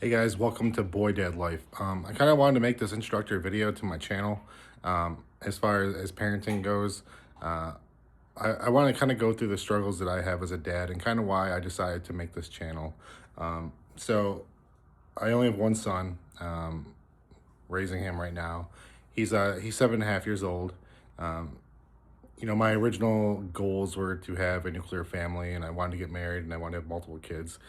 Hey guys, welcome to Boy Dad Life. I kind of wanted to make this introductory video to my channel. As far as parenting goes, uh, I want to kind of go through the struggles that I have as a dad and kind of why I decided to make this channel. So I only have one son, raising him right now. He's 7.5 years old. Um, my original goals were to have a nuclear family, and I wanted to get married, and I wanted to have multiple kids.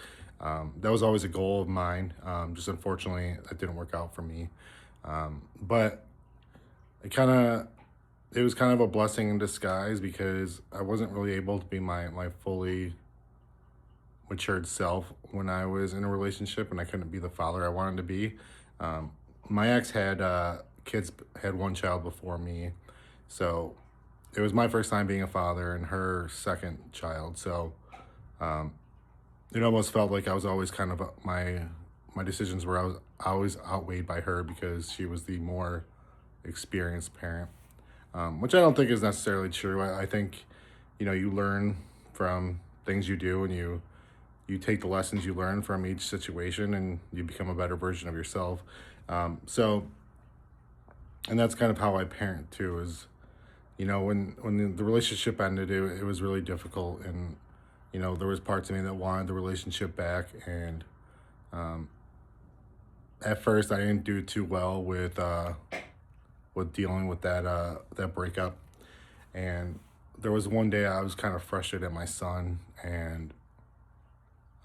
That was always a goal of mine. Just unfortunately, that didn't work out for me. But it was kind of a blessing in disguise because I wasn't really able to be my fully matured self when I was in a relationship, and I couldn't be the father I wanted to be. Um, my ex had had one child before me, so it was my first time being a father and her second child. So um, it almost felt like I was always kind of my decisions were I was always outweighed by her because she was the more experienced parent, which I don't think is necessarily true. I think you learn from things you do, and you take the lessons you learn from each situation, and you become a better version of yourself. So, and that's kind of how I parent too. Is when the relationship ended, it was really difficult, and there was parts of me that wanted the relationship back, and um, at first I didn't do too well with dealing with that breakup. And there was one day I was kind of frustrated at my son, and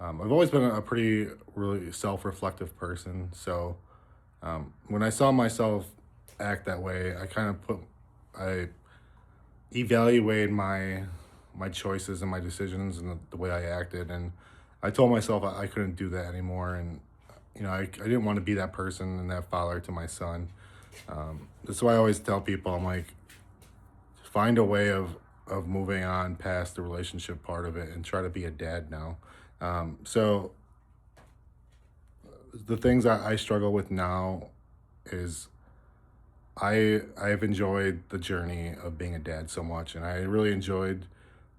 I've always been a pretty really self-reflective person. So when I saw myself act that way, I evaluated my choices and my decisions and the way I acted, and I told myself I couldn't do that anymore. And I didn't want to be that person and that father to my son. That's why I always tell people, I'm like, find a way of moving on past the relationship part of it and try to be a dad now. So the things I struggle with now is I've enjoyed the journey of being a dad so much, and I really enjoyed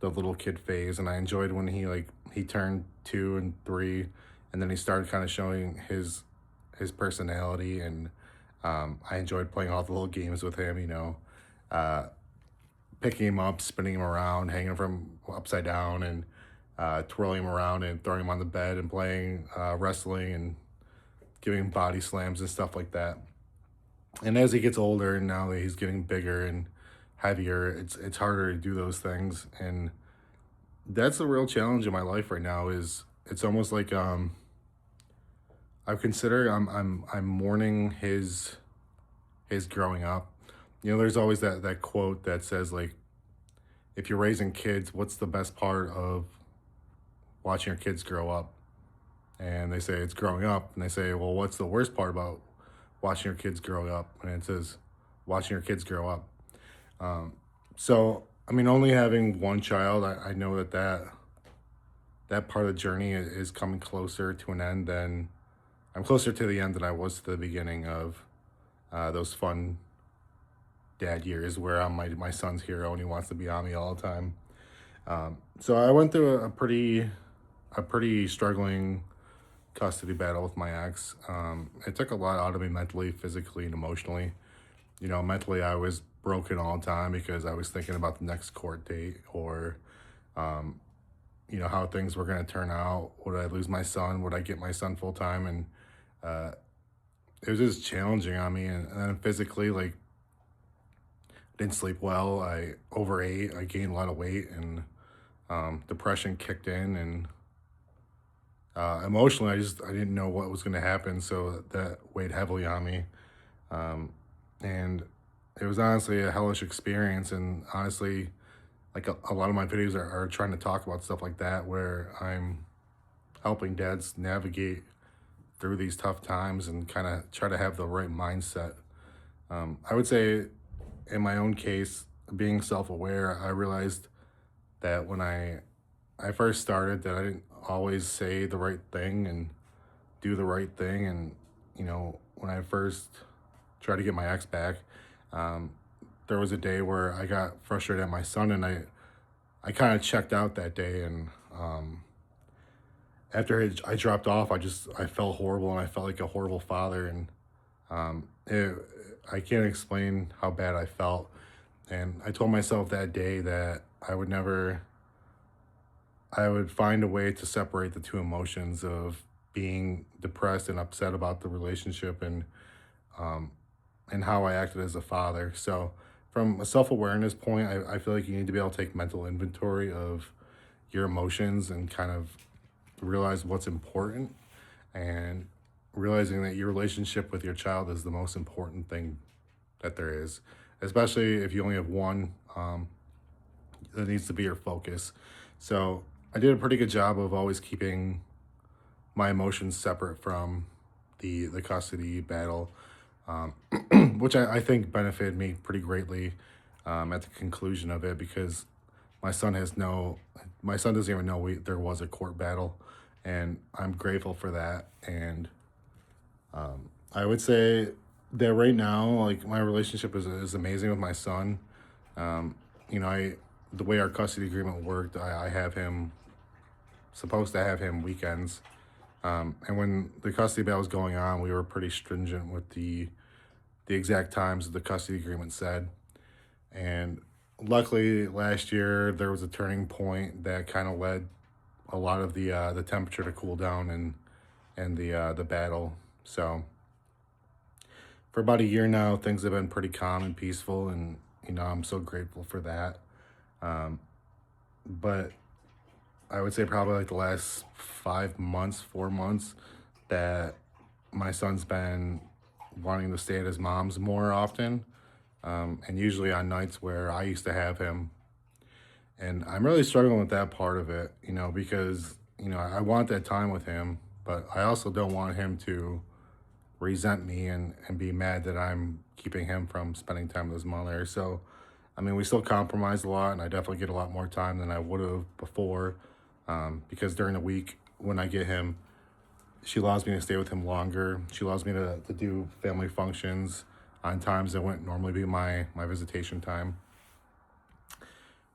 the little kid phase, and I enjoyed when he turned 2 and 3, and then he started kind of showing his personality, and I enjoyed playing all the little games with him. Uh, Picking him up, spinning him around, hanging from upside down, and twirling him around and throwing him on the bed and playing wrestling and giving him body slams and stuff like that. And as he gets older, and now that he's getting bigger and heavier, it's harder to do those things. And that's the real challenge in my life right now. Is it's almost like I consider I'm mourning his growing up. There's always that quote that says, like, if you're raising kids, what's the best part of watching your kids grow up? And they say it's growing up, and they say, well, what's the worst part about watching your kids grow up? And it says watching your kids grow up. So I mean, only having one child, I know that part of the journey is coming closer to an end. Than I'm closer to the end than I was to the beginning of those fun dad years where I'm my son's hero and he wants to be on me all the time. So I went through a pretty struggling custody battle with my ex. It took a lot out of me mentally, physically, and emotionally. Mentally I was broken all the time because I was thinking about the next court date, or um, how things were going to turn out. Would I lose my son? Would I get my son full time? And uh, it was just challenging on me. And then physically, like, didn't sleep well. I overate. I gained a lot of weight, and depression kicked in. And emotionally, I didn't know what was going to happen, so that weighed heavily on me. And it was honestly a hellish experience. And honestly, like a lot of my videos are trying to talk about stuff like that, where I'm helping dads navigate through these tough times and kind of try to have the right mindset. I would say, in my own case, being self-aware, I realized that when I first started, that I didn't always say the right thing and do the right thing. And when I first tried to get my ex back, um, there was a day where I got frustrated at my son, and I kind of checked out that day. And after I dropped off, I felt horrible and I felt like a horrible father, and it, I can't explain how bad I felt. And I told myself that day that I would find a way to separate the two emotions of being depressed and upset about the relationship, um, and how I acted as a father. So, from a self awareness point, I feel like you need to be able to take mental inventory of your emotions and kind of realize what's important, and realizing that your relationship with your child is the most important thing that there is, especially if you only have one. That needs to be your focus. So I did a pretty good job of always keeping my emotions separate from the custody battle, um, which I think benefited me pretty greatly at the conclusion of it, because my son has no, my son doesn't even know there was a court battle, and I'm grateful for that. And I would say that right now, like, my relationship is amazing with my son. Um, you know, the way our custody agreement worked, I have him supposed to have him weekends. And when the custody battle was going on, we were pretty stringent with the exact times that the custody agreement said. And luckily, last year there was a turning point that kind of led a lot of the temperature to cool down, and the battle. So for about a year now, things have been pretty calm and peaceful, and I'm so grateful for that. Um, but I would say probably like the last 5 months, 4 months, that my son's been wanting to stay at his mom's more often, and usually on nights where I used to have him. And I'm really struggling with that part of it, because I want that time with him, but I also don't want him to resent me and be mad that I'm keeping him from spending time with his mother. So, I mean, we still compromise a lot, and I definitely get a lot more time than I would have before, because during the week when I get him, she allows me to stay with him longer. She allows me to do family functions on times that wouldn't normally be my visitation time.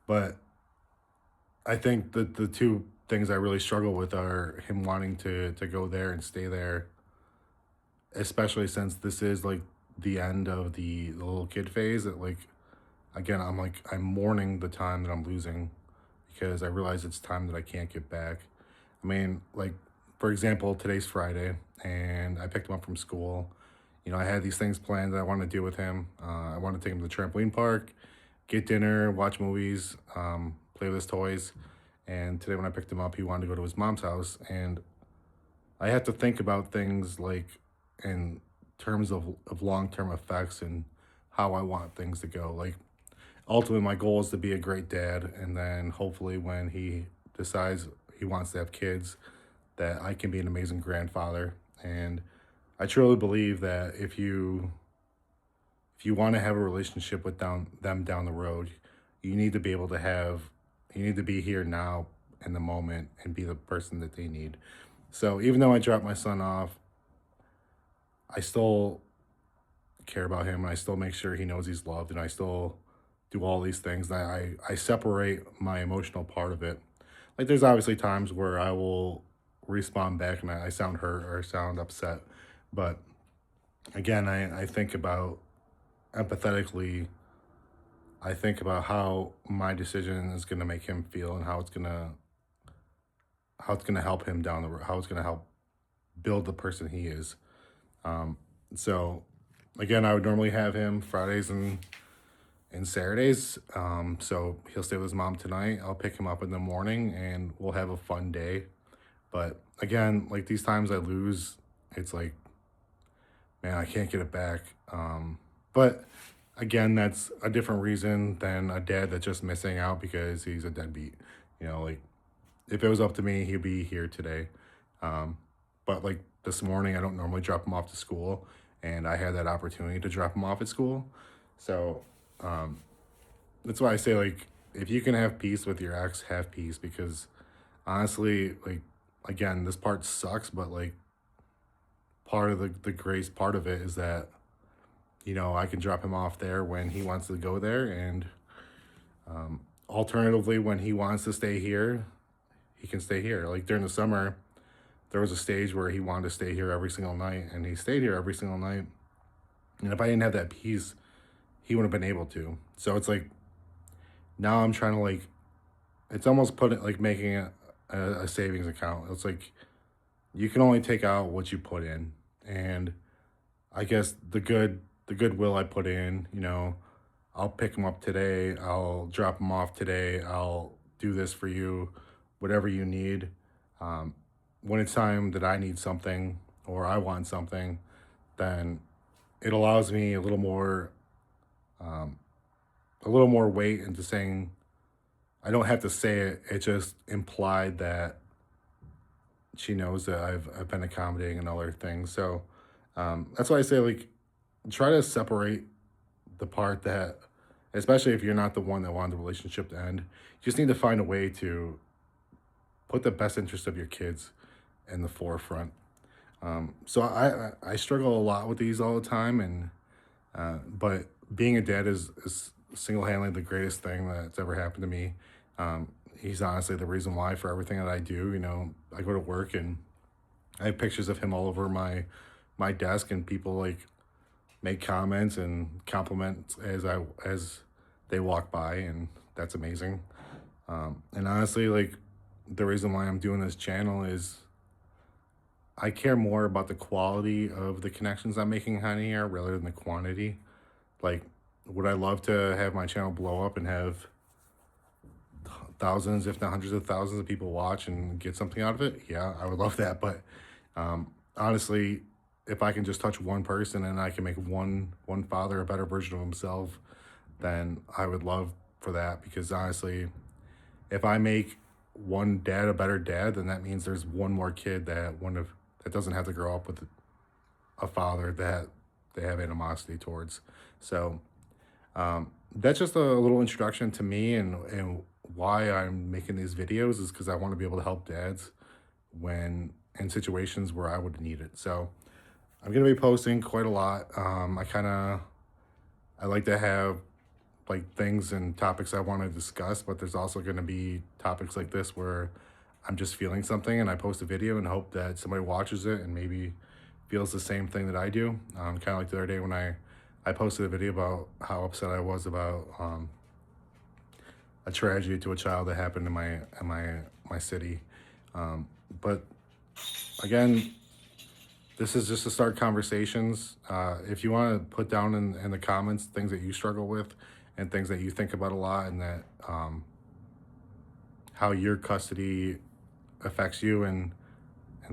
But I think that the two things I really struggle with are him wanting to go there and stay there, especially since this is like the end of the little kid phase. That, like, again, I'm mourning the time that I'm losing, because I realize it's time that I can't get back. I mean, like, for example, today's Friday, and I picked him up from school. I had these things planned that I wanted to do with him. I wanted to take him to the trampoline park, get dinner, watch movies, play with his toys. And today, when I picked him up, he wanted to go to his mom's house. And I have to think about things like in terms of long term effects and how I want things to go. Like, ultimately, my goal is to be a great dad. And then hopefully, when he decides he wants to have kids, that I can be an amazing grandfather. And I truly believe that if you want to have a relationship with them down the road, you need to be able to you need to be here now in the moment and be the person that they need. So even though I dropped my son off, I still care about him, and I still make sure he knows he's loved, and I still do all these things. And I separate my emotional part of it. Like, there's obviously times where I will respond back and I sound hurt or sound upset. But again, I think about empathetically, I think about how my decision is going to make him feel, and how it's going to help him down the road, how it's going to help build the person he is. Um, so again, I would normally have him Fridays and Saturdays. So he'll stay with his mom tonight. I'll pick him up in the morning, and we'll have a fun day. But again, like, these times I lose, it's like, man, I can't get it back. But again, that's a different reason than a dad that's just missing out because he's a deadbeat. Like, if it was up to me, he'd be here today. Um, but like this morning, I don't normally drop him off to school, and I had that opportunity to drop him off at school. So um, that's why I say, like, if you can have peace with your ex, have peace, because honestly, like, again, this part sucks, but like, part of the grace part of it is that I can drop him off there when he wants to go there, and alternatively, when he wants to stay here, he can stay here. Like, during the summer, there was a stage where he wanted to stay here every single night, and he stayed here every single night. And if I didn't have that peace, he wouldn't have been able to. So it's like now I'm trying to like, it's almost put it like making a savings account. It's like you can only take out what you put in, and I guess the goodwill I put in, you know, I'll pick them up today, I'll drop them off today, I'll do this for you, whatever you need. Um, when it's time that I need something or I want something, then it allows me um, a little more weight into saying I don't have to say it. It just implied that she knows that I've been accommodating and other things. So that's why I say like try to separate the part that, especially if you're not the one that wanted the relationship to end, you just need to find a way to put the best interest of your kids in the forefront. So I struggle a lot with these all the time, and but being a dad is single handedly the greatest thing that's ever happened to me. He's honestly the reason why for everything that I do. You know, I go to work and I have pictures of him all over my desk, and people like make comments and compliments as they walk by, and that's amazing. And honestly, like the reason why I'm doing this channel is I care more about the quality of the connections I'm making on here rather than the quantity. Like, would I love to have my channel blow up and have thousands, if not hundreds of thousands of people watch and get something out of it? Yeah, I would love that. But honestly, if I can just touch one person and I can make one father a better version of himself, then I would love for that. Because honestly, if I make one dad a better dad, then that means there's one more kid that doesn't have to grow up with a father that they have animosity towards. So that's just a little introduction to me and why I'm making these videos is because I want to be able to help dads when in situations where I would need it. So I'm gonna be posting quite a lot. I like to have like things and topics I want to discuss, but there's also going to be topics like this where I'm just feeling something and I post a video and hope that somebody watches it and maybe feels the same thing that I do. Kind of like the other day when I posted a video about how upset I was about a tragedy to a child that happened in my city. But again, this is just to start conversations. If you want to put down in the comments things that you struggle with and things that you think about a lot, and that how your custody affects you and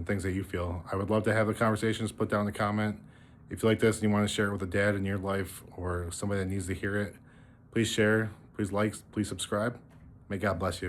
things that you feel, I would love to have the conversations. Put down the comment. If you like this and you want to share it with a dad in your life or somebody that needs to hear it, please share, please like, please subscribe. May God bless you.